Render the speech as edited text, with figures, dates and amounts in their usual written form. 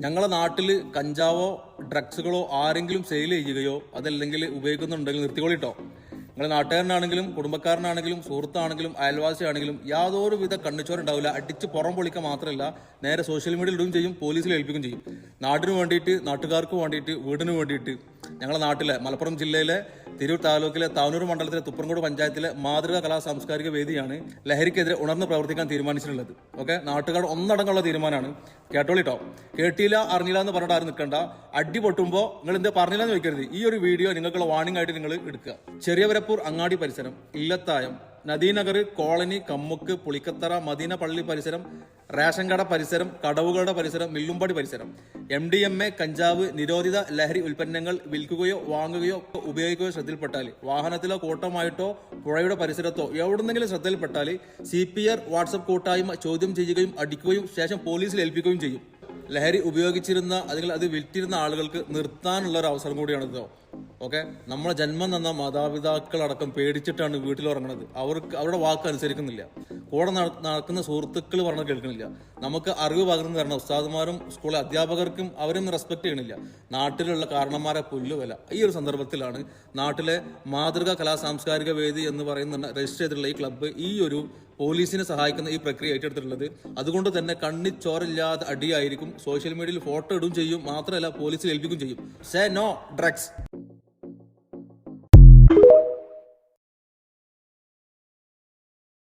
ഞങ്ങളുടെ നാട്ടിൽ കഞ്ചാവോ ഡ്രഗ്സുകളോ ആരെങ്കിലും സെയിൽ ചെയ്യുകയോ അതല്ലെങ്കിൽ ഉപയോഗിക്കുന്നുണ്ടെങ്കിൽ നിർത്തിക്കൊള്ളിട്ടോ. നിങ്ങൾ നാട്ടുകാരനാണെങ്കിലും കുടുംബക്കാരനാണെങ്കിലും സുഹൃത്താണെങ്കിലും അയൽവാസിയാണെങ്കിലും യാതൊരുവിധ കണ്ണിച്ചോറുണ്ടാവില്ല. അടിച്ച് പുറം പൊളിക്കുക മാത്രമല്ല, നേരെ സോഷ്യൽ മീഡിയയിൽ ഇടുകയും ചെയ്യും, പോലീസിൽ ഏൽപ്പിക്കുകയും ചെയ്യും. നാടിന് വേണ്ടിയിട്ട്, നാട്ടുകാർക്ക് വേണ്ടിയിട്ട്, വീടിന് വേണ്ടിയിട്ട് ഞങ്ങളുടെ നാട്ടിലെ മലപ്പുറം ജില്ലയിലെ തിരൂർ താലൂക്കിലെ താനൂർ മണ്ഡലത്തിലെ തുപ്പറങ്കോട് പഞ്ചായത്തിലെ മാതൃകാ കലാ സാംസ്കാരിക വേദിയാണ് ലഹരിക്കെതിരെ ഉണർന്ന് പ്രവർത്തിക്കാൻ തീരുമാനിച്ചിട്ടുള്ളത്. ഓക്കെ, നാട്ടുകാർ ഒന്നടങ്കമുള്ള തീരുമാനമാണ്. കേട്ടോളിട്ടോ. കേട്ടില്ല അറിഞ്ഞില്ല എന്ന് പറഞ്ഞിട്ട് ആരും നിൽക്കണ്ട. അടി പൊട്ടുമ്പോൾ നിങ്ങൾ എന്താ പറഞ്ഞില്ല എന്ന് ചോദിക്കരുത്. ഈ ഒരു വീഡിയോ നിങ്ങൾക്കുള്ള വാണിംഗ് ആയിട്ട് നിങ്ങൾ എടുക്കുക. ചെറിയവരപ്പൂർ അങ്ങാടി പരിസരം, ഇല്ലത്തായം, നദീനഗർ കോളനി, കമ്മുക്ക്, പുളിക്കത്തറ, മദീന പള്ളി പരിസരം, റേഷൻ കട പരിസരം, കടവുകളുടെ പരിസരം, മില്ലുംപടി പരിസരം MDMA കഞ്ചാവ് നിരോധിത ലഹരി ഉൽപ്പന്നങ്ങൾ വിൽക്കുകയോ വാങ്ങുകയോ ഉപയോഗിക്കുകയോ ശ്രദ്ധയിൽപ്പെട്ടാൽ, വാഹനത്തിലോ കൂട്ടമായിട്ടോ പുഴയുടെ പരിസരത്തോ എവിടെന്നെങ്കിലും ശ്രദ്ധയിൽപ്പെട്ടാൽ CPR വാട്സപ്പ് കൂട്ടായ്മ ചോദ്യം ചെയ്യുകയും അടിക്കുകയും ശേഷം പോലീസിൽ ഏൽപ്പിക്കുകയും ചെയ്യും. ലഹരി ഉപയോഗിച്ചിരുന്ന അല്ലെങ്കിൽ അത് വിറ്റിരുന്ന ആളുകൾക്ക് നിർത്താനുള്ള ഒരു അവസരം കൂടിയാണിതോ. ഓക്കെ, നമ്മളെ ജന്മം തന്ന മാതാപിതാക്കളടക്കം പേടിച്ചിട്ടാണ് വീട്ടിലിറങ്ങുന്നത്. അവരുടെ വാക്ക് അനുസരിക്കുന്നില്ല. കൂടെ നടക്കുന്ന സുഹൃത്തുക്കൾ പറഞ്ഞത് കേൾക്കുന്നില്ല. നമുക്ക് അറിവ് പകർന്നു തരണം ഉസ്താദുമാരും സ്കൂളിലെ അധ്യാപകർക്കും അവരൊന്നും റെസ്പെക്ട് ചെയ്യണില്ല. നാട്ടിലുള്ള കാരണന്മാരെ പുല്ലുവില. ഈ ഒരു സന്ദർഭത്തിലാണ് നാട്ടിലെ മാതൃകാ കലാ സാംസ്കാരിക വേദി എന്ന് പറയുന്ന രജിസ്റ്റർ ചെയ്തിട്ടുള്ള ഈ ക്ലബ്ബ് ഈ ഒരു പോലീസിനെ സഹായിക്കുന്ന ഈ പ്രക്രിയ ഏറ്റെടുത്തിട്ടുള്ളത്. അതുകൊണ്ട് തന്നെ കണ്ണിച്ചോറില്ലാതെ അടിയായിരിക്കും. സോഷ്യൽ മീഡിയയിൽ ഫോട്ടോ ഇടുകയും ചെയ്യും, മാത്രമല്ല പോലീസിൽ ഏൽപ്പിക്കുകയും ചെയ്യും. Say no drugs.